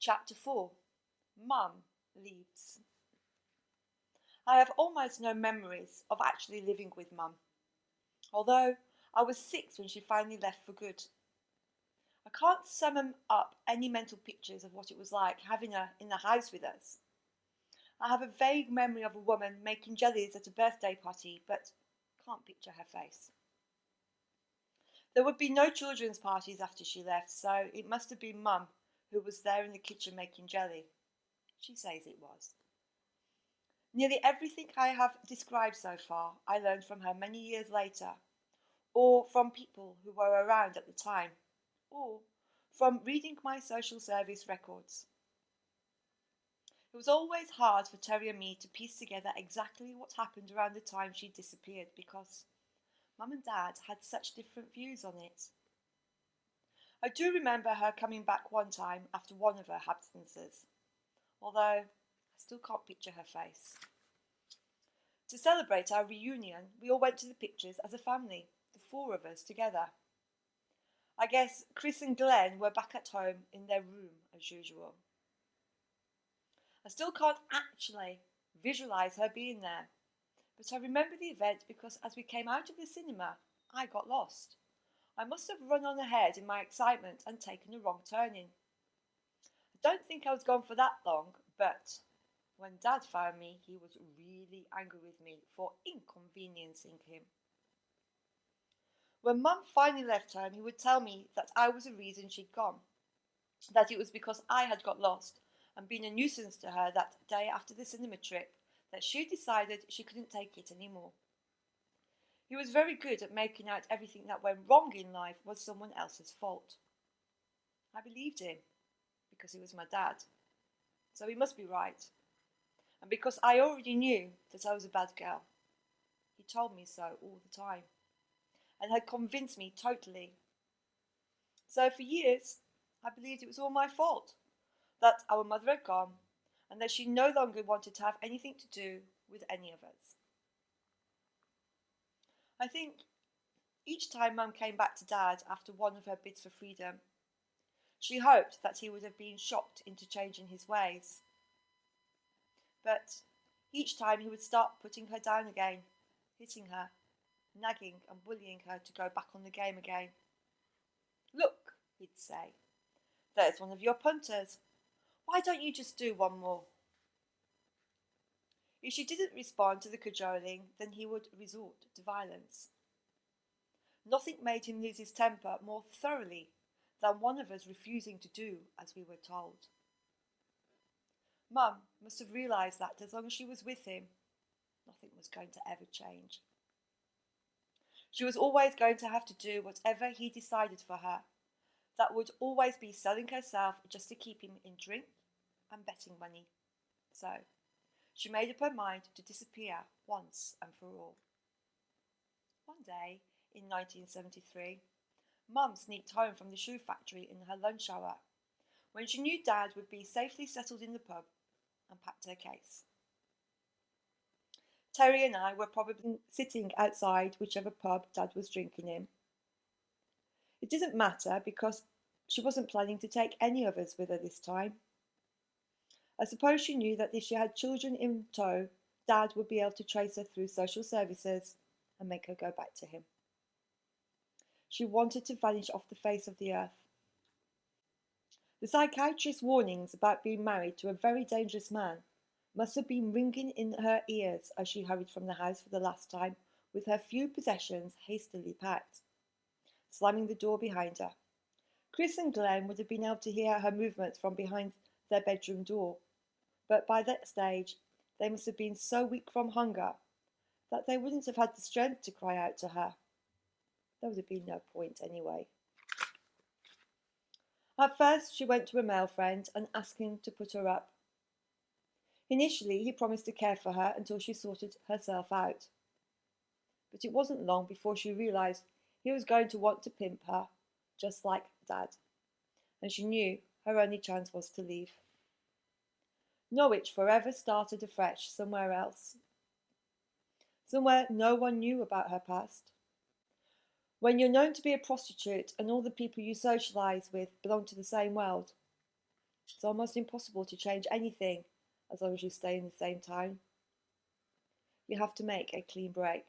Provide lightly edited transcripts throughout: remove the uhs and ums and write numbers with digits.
Chapter 4. Mum Leaves. I have almost no memories of actually living with Mum, although I was 6 when she finally left for good. I can't summon up any mental pictures of what it was like having her in the house with us. I have a vague memory of a woman making jellies at a birthday party, but can't picture her face. There would be no children's parties after she left, so it must have been Mum who was there in the kitchen making jelly. She says it was. Nearly everything I have described so far I learned from her many years later, or from people who were around at the time, or from reading my social service records. It was always hard for Terry and me to piece together exactly what happened around the time she disappeared because Mum and Dad had such different views on it. I do remember her coming back one time after one of her absences, although I still can't picture her face. To celebrate our reunion, we all went to the pictures as a family, the 4 of us together. I guess Chris and Glenn were back at home in their room as usual. I still can't actually visualise her being there, but I remember the event because as we came out of the cinema, I got lost. I must have run on ahead in my excitement and taken a wrong turning. I don't think I was gone for that long, but when Dad found me, he was really angry with me for inconveniencing him. When Mum finally left home, he would tell me that I was the reason she'd gone, that it was because I had got lost and been a nuisance to her that day after the cinema trip that she decided she couldn't take it anymore. He was very good at making out everything that went wrong in life was someone else's fault. I believed him because he was my dad, so he must be right. And because I already knew that I was a bad girl. He told me so all the time and had convinced me totally. So for years, I believed it was all my fault, that our mother had gone and that she no longer wanted to have anything to do with any of us. I think each time Mum came back to Dad after one of her bids for freedom, she hoped that he would have been shocked into changing his ways. But each time he would start putting her down again, hitting her, nagging and bullying her to go back on the game again. "Look," he'd say, "there's one of your punters. Why don't you just do one more?" If she didn't respond to the cajoling, then he would resort to violence. Nothing made him lose his temper more thoroughly than one of us refusing to do as we were told. Mum must have realised that as long as she was with him, nothing was going to ever change. She was always going to have to do whatever he decided for her. That would always be selling herself just to keep him in drink and betting money. So she made up her mind to disappear once and for all. One day in 1973, Mum sneaked home from the shoe factory in her lunch hour when she knew Dad would be safely settled in the pub and packed her case. Terry and I were probably sitting outside whichever pub Dad was drinking in. It didn't matter because she wasn't planning to take any of us with her this time. I suppose she knew that if she had children in tow, Dad would be able to trace her through social services and make her go back to him. She wanted to vanish off the face of the earth. The psychiatrist's warnings about being married to a very dangerous man must have been ringing in her ears as she hurried from the house for the last time with her few possessions hastily packed, slamming the door behind her. Chris and Glenn would have been able to hear her movements from behind their bedroom door, but by that stage they must have been so weak from hunger that they wouldn't have had the strength to cry out to her. There would have been no point anyway. At first she went to a male friend and asked him to put her up. Initially he promised to care for her until she sorted herself out. But it wasn't long before she realised he was going to want to pimp her, just like Dad, and she knew her only chance was to leave. Norwich forever started afresh somewhere else. Somewhere no one knew about her past. When you're known to be a prostitute and all the people you socialise with belong to the same world, It's almost impossible to change anything as long as you stay in the same town. You have to make a clean break.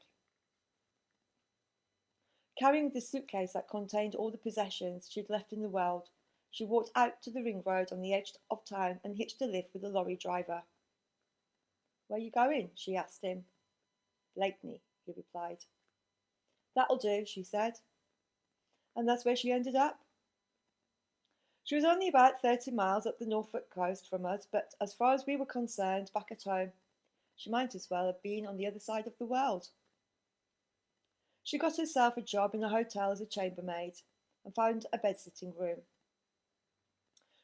Carrying the suitcase that contained all the possessions she'd left in the world, she walked out to the ring road on the edge of town and hitched a lift with the lorry driver. "Where you going?" she asked him. "Blakeney," he replied. "That'll do," she said. And that's where she ended up. She was only about 30 miles up the Norfolk coast from us, but as far as we were concerned back at home, she might as well have been on the other side of the world. She got herself a job in a hotel as a chambermaid and found a bed-sitting room.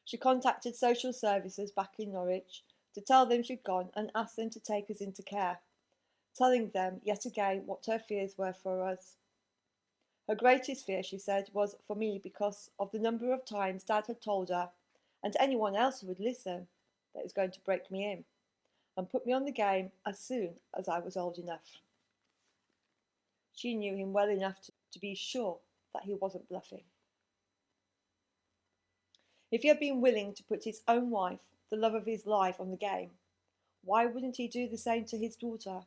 She contacted social services back in Norwich to tell them she'd gone and asked them to take us into care, telling them yet again what her fears were for us. Her greatest fear, she said, was for me because of the number of times Dad had told her, and anyone else who would listen, that he was going to break me in and put me on the game as soon as I was old enough. She knew him well enough to be sure that he wasn't bluffing. If he had been willing to put his own wife, the love of his life, on the game, why wouldn't he do the same to his daughter?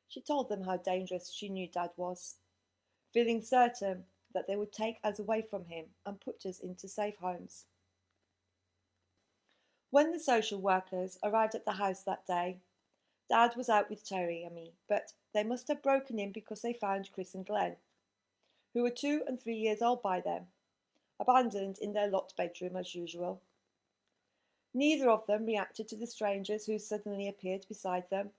She told them how dangerous she knew Dad was, feeling certain that they would take us away from him and put us into safe homes. When the social workers arrived at the house that day, Dad was out with Terry and me, but they must have broken in because they found Chris and Glenn, who were 2 and 3 years old by then, abandoned in their locked bedroom as usual. Neither of them reacted to the strangers who suddenly appeared beside them.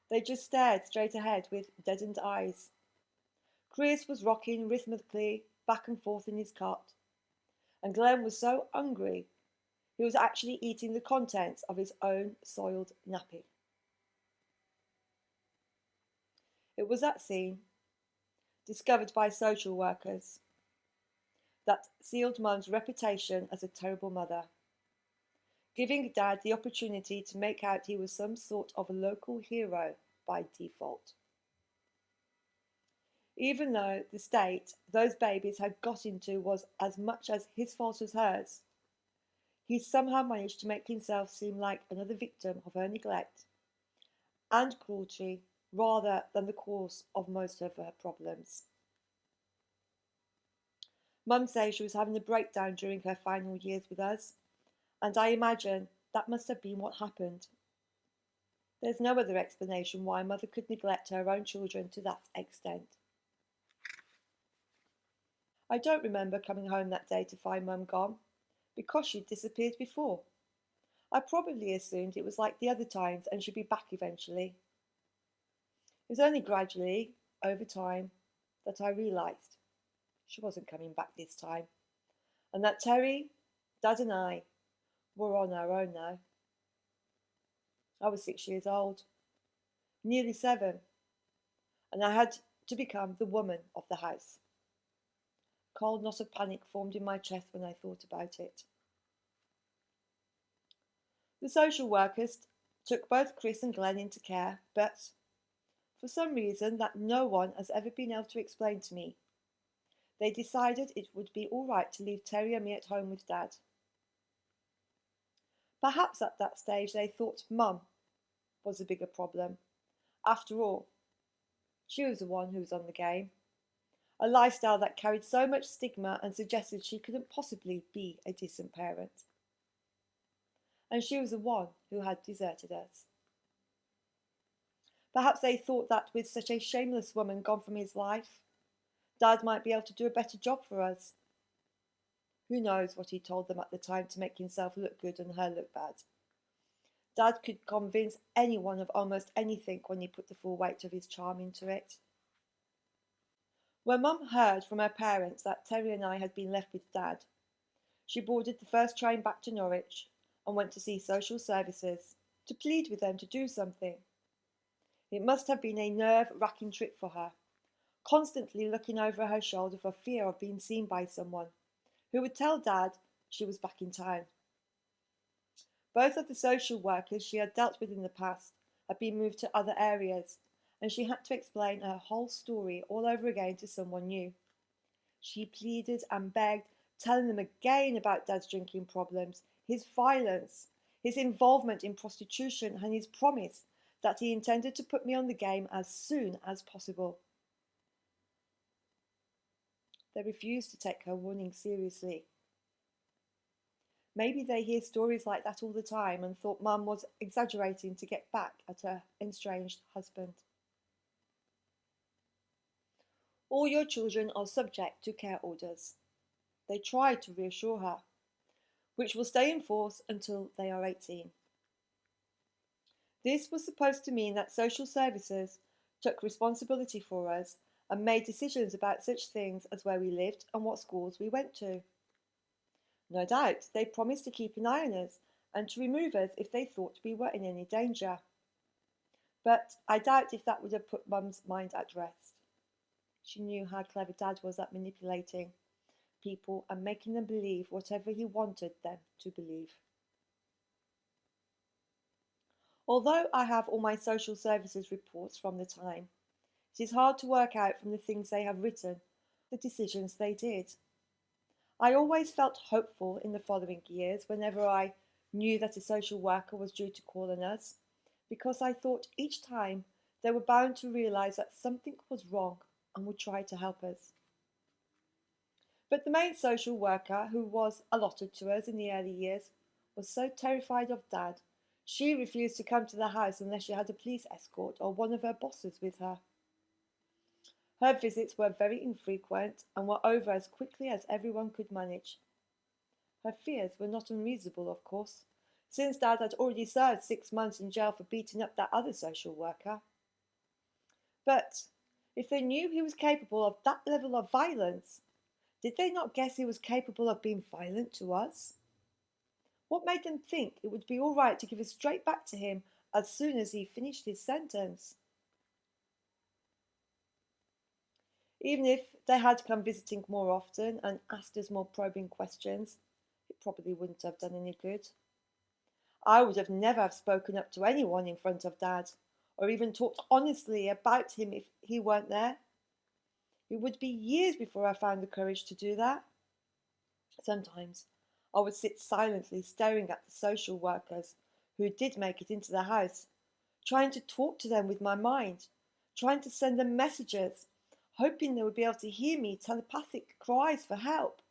They just stared straight ahead with deadened eyes. Chris was rocking rhythmically back and forth in his cot, and Glenn was so hungry he was actually eating the contents of his own soiled nappy. It was that scene, discovered by social workers, that sealed Mum's reputation as a terrible mother, giving Dad the opportunity to make out he was some sort of a local hero by default. Even though the state those babies had got into was as much as his fault as hers, he somehow managed to make himself seem like another victim of her neglect and cruelty rather than the cause of most of her problems. Mum says she was having a breakdown during her final years with us, and I imagine that must have been what happened. There's no other explanation why a mother could neglect her own children to that extent. I don't remember coming home that day to find Mum gone, because she'd disappeared before. I probably assumed it was like the other times and she'd be back eventually. It was only gradually, over time, that I realised she wasn't coming back this time, and that Terry, Dad and I were on our own now. I was 6 years old, nearly 7, and I had to become the woman of the house. A cold knot of panic formed in my chest when I thought about it. The social workers took both Chris and Glenn into care, but for some reason that no one has ever been able to explain to me, they decided it would be all right to leave Terry and me at home with Dad. Perhaps at that stage they thought Mum was the bigger problem. After all, she was the one who was on the game, a lifestyle that carried so much stigma and suggested she couldn't possibly be a decent parent. And she was the one who had deserted us. Perhaps they thought that with such a shameless woman gone from his life, Dad might be able to do a better job for us. Who knows what he told them at the time to make himself look good and her look bad. Dad could convince anyone of almost anything when he put the full weight of his charm into it. When Mum heard from her parents that Terry and I had been left with Dad, she boarded the first train back to Norwich and went to see social services to plead with them to do something. It must have been a nerve-wracking trip for her, constantly looking over her shoulder for fear of being seen by someone who would tell Dad she was back in town. Both of the social workers she had dealt with in the past had been moved to other areas, and she had to explain her whole story all over again to someone new. She pleaded and begged, telling them again about Dad's drinking problems, his violence, his involvement in prostitution, and his promise that he intended to put me on the game as soon as possible. They refused to take her warning seriously. Maybe they hear stories like that all the time and thought Mum was exaggerating to get back at her estranged husband. All your children are subject to care orders. They tried to reassure her, which will stay in force until they are 18. This was supposed to mean that social services took responsibility for us and made decisions about such things as where we lived and what schools we went to. No doubt they promised to keep an eye on us and to remove us if they thought we were in any danger. But I doubt if that would have put Mum's mind at rest. She knew how clever Dad was at manipulating people and making them believe whatever he wanted them to believe. Although I have all my social services reports from the time, it is hard to work out from the things they have written the decisions they did. I always felt hopeful in the following years whenever I knew that a social worker was due to call on us, because I thought each time they were bound to realise that something was wrong and would try to help us. But the main social worker, who was allotted to us in the early years, was so terrified of Dad, she refused to come to the house unless she had a police escort or one of her bosses with her. Her visits were very infrequent and were over as quickly as everyone could manage. Her fears were not unreasonable, of course, since Dad had already served 6 months in jail for beating up that other social worker. But if they knew he was capable of that level of violence, did they not guess he was capable of being violent to us? What made them think it would be all right to give us straight back to him as soon as he finished his sentence? Even if they had come visiting more often and asked us more probing questions, it probably wouldn't have done any good. I would have never have spoken up to anyone in front of Dad, or even talked honestly about him if he weren't there. It would be years before I found the courage to do that. Sometimes I would sit silently staring at the social workers who did make it into the house, trying to talk to them with my mind, trying to send them messages, hoping they would be able to hear me telepathic cries for help.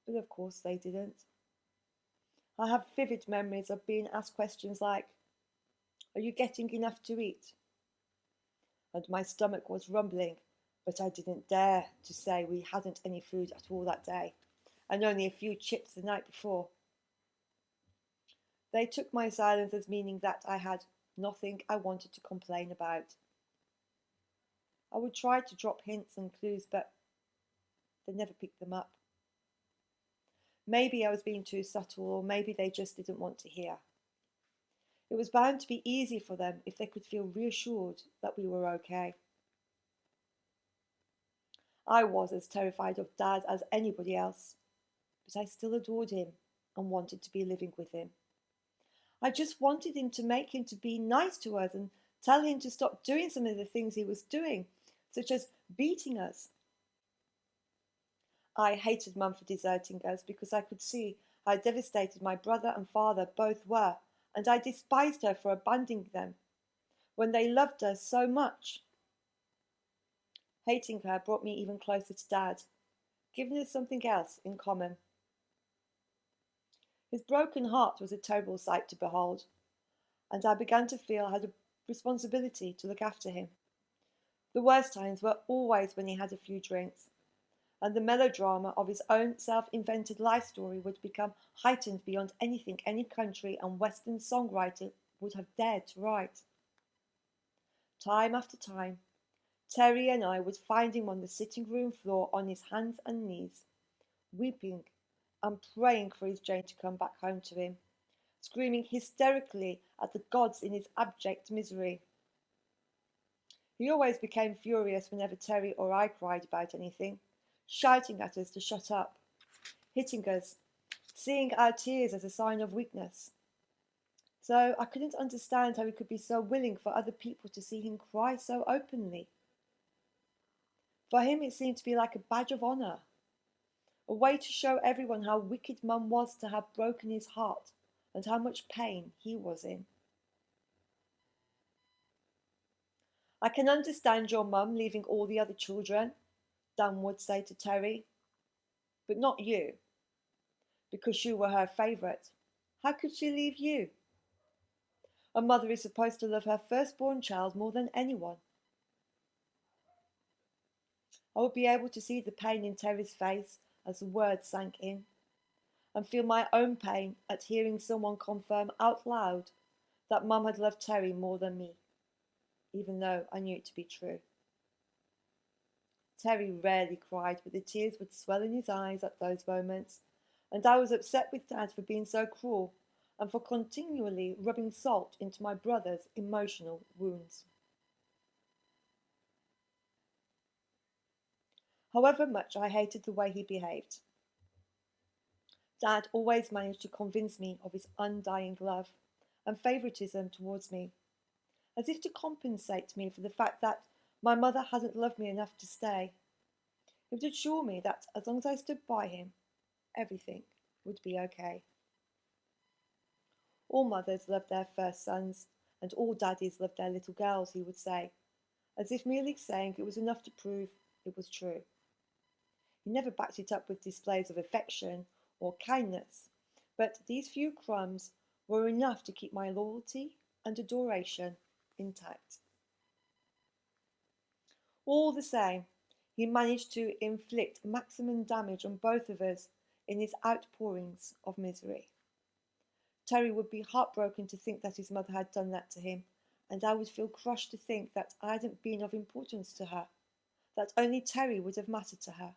But of course they didn't. I have vivid memories of being asked questions like, "Are you getting enough to eat?" And my stomach was rumbling, but I didn't dare to say we hadn't any food at all that day, and only a few chips the night before. They took my silence as meaning that I had nothing I wanted to complain about. I would try to drop hints and clues, but they never picked them up. Maybe I was being too subtle, or maybe they just didn't want to hear. It was bound to be easy for them if they could feel reassured that we were okay. I was as terrified of Dad as anybody else, but I still adored him and wanted to be living with him. I just wanted him to be nice to us and tell him to stop doing some of the things he was doing, such as beating us. I hated Mum for deserting us because I could see how devastated my brother and father both were, and I despised her for abandoning them when they loved us so much. Hating her brought me even closer to Dad, giving us something else in common. His broken heart was a terrible sight to behold, and I began to feel I had a responsibility to look after him. The worst times were always when he had a few drinks, and the melodrama of his own self-invented life story would become heightened beyond anything any country and Western songwriter would have dared to write. Time after time, Terry and I would find him on the sitting room floor on his hands and knees, weeping and praying for his Jane to come back home to him, screaming hysterically at the gods in his abject misery. He always became furious whenever Terry or I cried about anything, shouting at us to shut up, hitting us, seeing our tears as a sign of weakness. So I couldn't understand how he could be so willing for other people to see him cry so openly. For him it seemed to be like a badge of honour. a way to show everyone how wicked Mum was to have broken his heart and how much pain he was in. I can understand your mum leaving all the other children, Dan would say to Terry, but not you, because you were her favourite. How could she leave you? A mother is supposed to love her firstborn child more than anyone. I would be able to see the pain in Terry's face as the words sank in, and feel my own pain at hearing someone confirm out loud that Mum had loved Terry more than me, even though I knew it to be true. Terry rarely cried, but the tears would swell in his eyes at those moments, and I was upset with Dad for being so cruel and for continually rubbing salt into my brother's emotional wounds. However much I hated the way he behaved, Dad always managed to convince me of his undying love and favouritism towards me, as if to compensate me for the fact that my mother hadn't loved me enough to stay. He would assure me that as long as I stood by him, everything would be okay. All mothers love their first sons, and all daddies love their little girls, he would say, as if merely saying it was enough to prove it was true. He never backed it up with displays of affection or kindness, but these few crumbs were enough to keep my loyalty and adoration intact. All the same, he managed to inflict maximum damage on both of us in his outpourings of misery. Terry would be heartbroken to think that his mother had done that to him, and I would feel crushed to think that I hadn't been of importance to her, that only Terry would have mattered to her.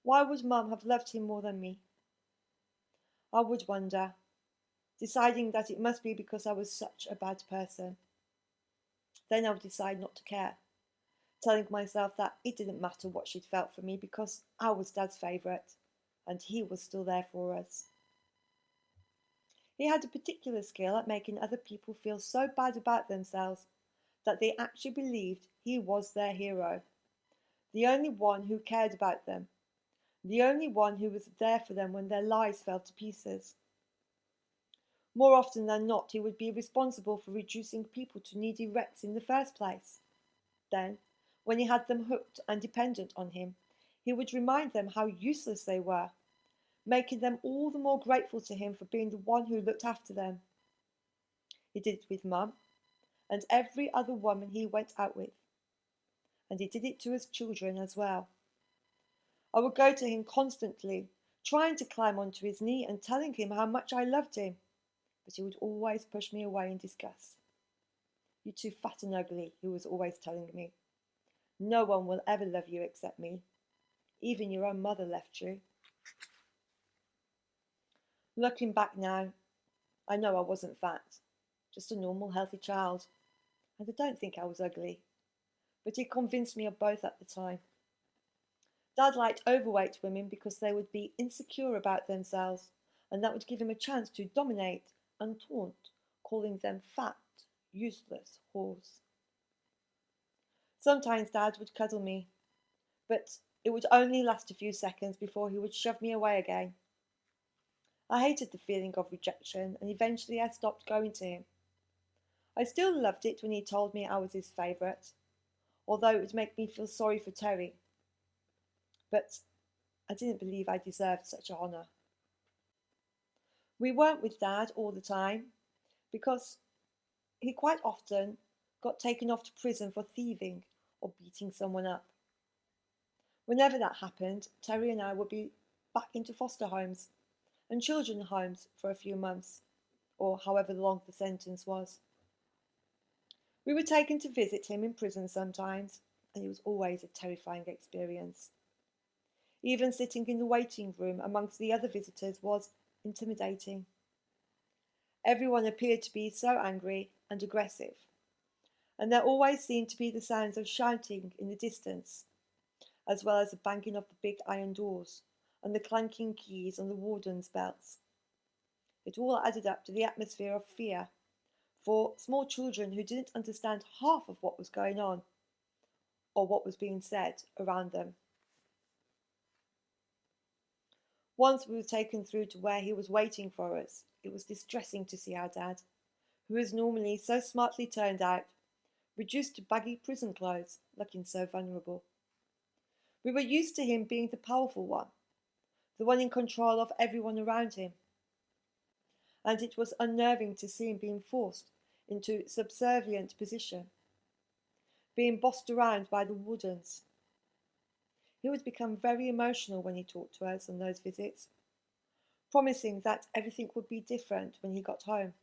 Why would Mum have loved him more than me? I would wonder, deciding that it must be because I was such a bad person. Then I would decide not to care, telling myself that it didn't matter what she'd felt for me because I was Dad's favourite, and he was still there for us. He had a particular skill at making other people feel so bad about themselves that they actually believed he was their hero, the only one who cared about them, the only one who was there for them when their lives fell to pieces. More often than not, he would be responsible for reducing people to needy wrecks in the first place. Then, when he had them hooked and dependent on him, he would remind them how useless they were, making them all the more grateful to him for being the one who looked after them. He did it with Mum and every other woman he went out with, and he did it to us children as well. I would go to him constantly, trying to climb onto his knee and telling him how much I loved him, but he would always push me away in disgust. "You're too fat and ugly," he was always telling me. "No one will ever love you except me. Even your own mother left you." Looking back now, I know I wasn't fat, just a normal, healthy child, and I don't think I was ugly, but he convinced me of both at the time. Dad liked overweight women because they would be insecure about themselves, and that would give him a chance to dominate and taunt, calling them fat, useless whores. Sometimes Dad would cuddle me, but it would only last a few seconds before he would shove me away again. I hated the feeling of rejection, and eventually I stopped going to him. I still loved it when he told me I was his favourite, although it would make me feel sorry for Terry. But I didn't believe I deserved such honour. We weren't with Dad all the time, because he quite often got taken off to prison for thieving or beating someone up. Whenever that happened, Terry and I would be back into foster homes and children's homes for a few months, or however long the sentence was. We were taken to visit him in prison sometimes, and it was always a terrifying experience. Even sitting in the waiting room amongst the other visitors was intimidating. Everyone appeared to be so angry and aggressive, and there always seemed to be the sounds of shouting in the distance, as well as the banging of the big iron doors and the clanking keys on the warden's belts. It all added up to the atmosphere of fear for small children who didn't understand half of what was going on or what was being said around them. Once we were taken through to where he was waiting for us. It was distressing to see our dad, who was normally so smartly turned out, reduced to baggy prison clothes, looking so vulnerable. We were used to him being the powerful one, the one in control of everyone around him, and it was unnerving to see him being forced into a subservient position, being bossed around by the wardens. He would become very emotional when he talked to us on those visits, promising that everything would be different when he got home,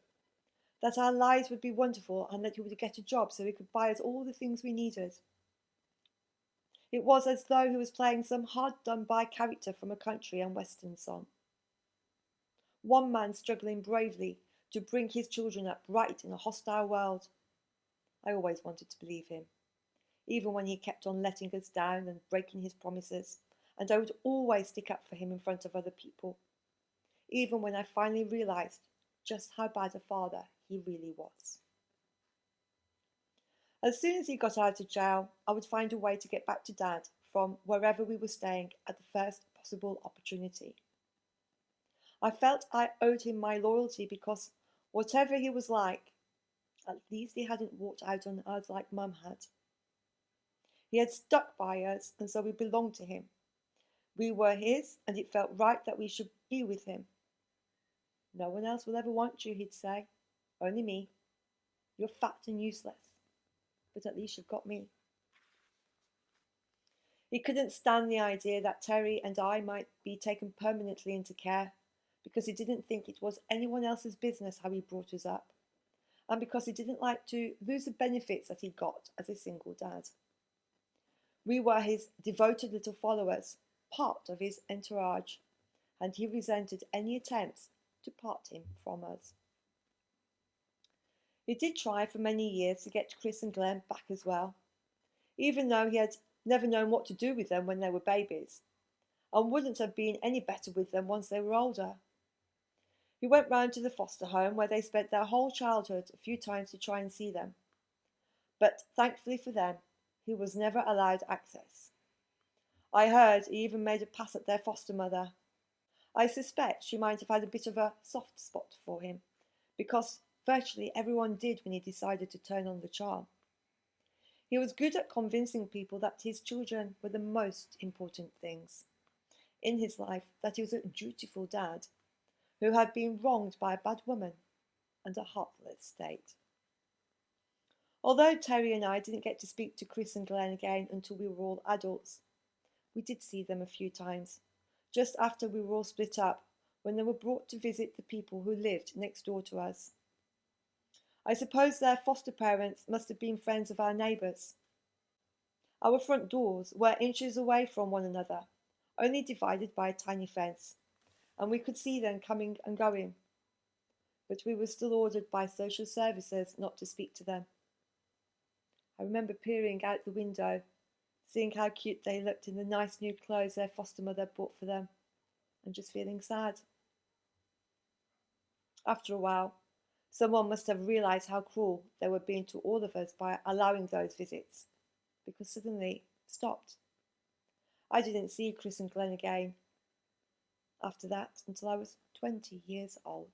that our lives would be wonderful and that he would get a job so he could buy us all the things we needed. It was as though he was playing some hard-done-by character from a country and western song. One man struggling bravely to bring his children up right in a hostile world. I always wanted to believe him, even when he kept on letting us down and breaking his promises, and I would always stick up for him in front of other people, even when I finally realised just how bad a father he really was. As soon as he got out of jail, I would find a way to get back to Dad from wherever we were staying at the first possible opportunity. I felt I owed him my loyalty because, whatever he was like, at least he hadn't walked out on us like Mum had. He had stuck by us, and so we belonged to him. We were his, and it felt right that we should be with him. "No one else will ever want you," he'd say. "Only me. You're fat and useless, but at least you've got me." He couldn't stand the idea that Terry and I might be taken permanently into care, because he didn't think it was anyone else's business how he brought us up, and because he didn't like to lose the benefits that he got as a single dad. We were his devoted little followers, part of his entourage, and he resented any attempts to part him from us. He did try for many years to get Chris and Glenn back as well, even though he had never known what to do with them when they were babies, and wouldn't have been any better with them once they were older. He went round to the foster home where they spent their whole childhood a few times to try and see them, but thankfully for them, he was never allowed access. I heard he even made a pass at their foster mother. I suspect she might have had a bit of a soft spot for him, because virtually everyone did when he decided to turn on the charm. He was good at convincing people that his children were the most important things in his life, that he was a dutiful dad who had been wronged by a bad woman and a heartless state. Although Terry and I didn't get to speak to Chris and Glenn again until we were all adults, we did see them a few times, just after we were all split up, when they were brought to visit the people who lived next door to us. I suppose their foster parents must have been friends of our neighbours. Our front doors were inches away from one another, only divided by a tiny fence, and we could see them coming and going. But we were still ordered by social services not to speak to them. I remember peering out the window, seeing how cute they looked in the nice new clothes their foster mother bought for them, and just feeling sad. After a while, someone must have realised how cruel they were being to all of us by allowing those visits, because suddenly it stopped. I didn't see Chris and Glenn again after that until I was 20 years old.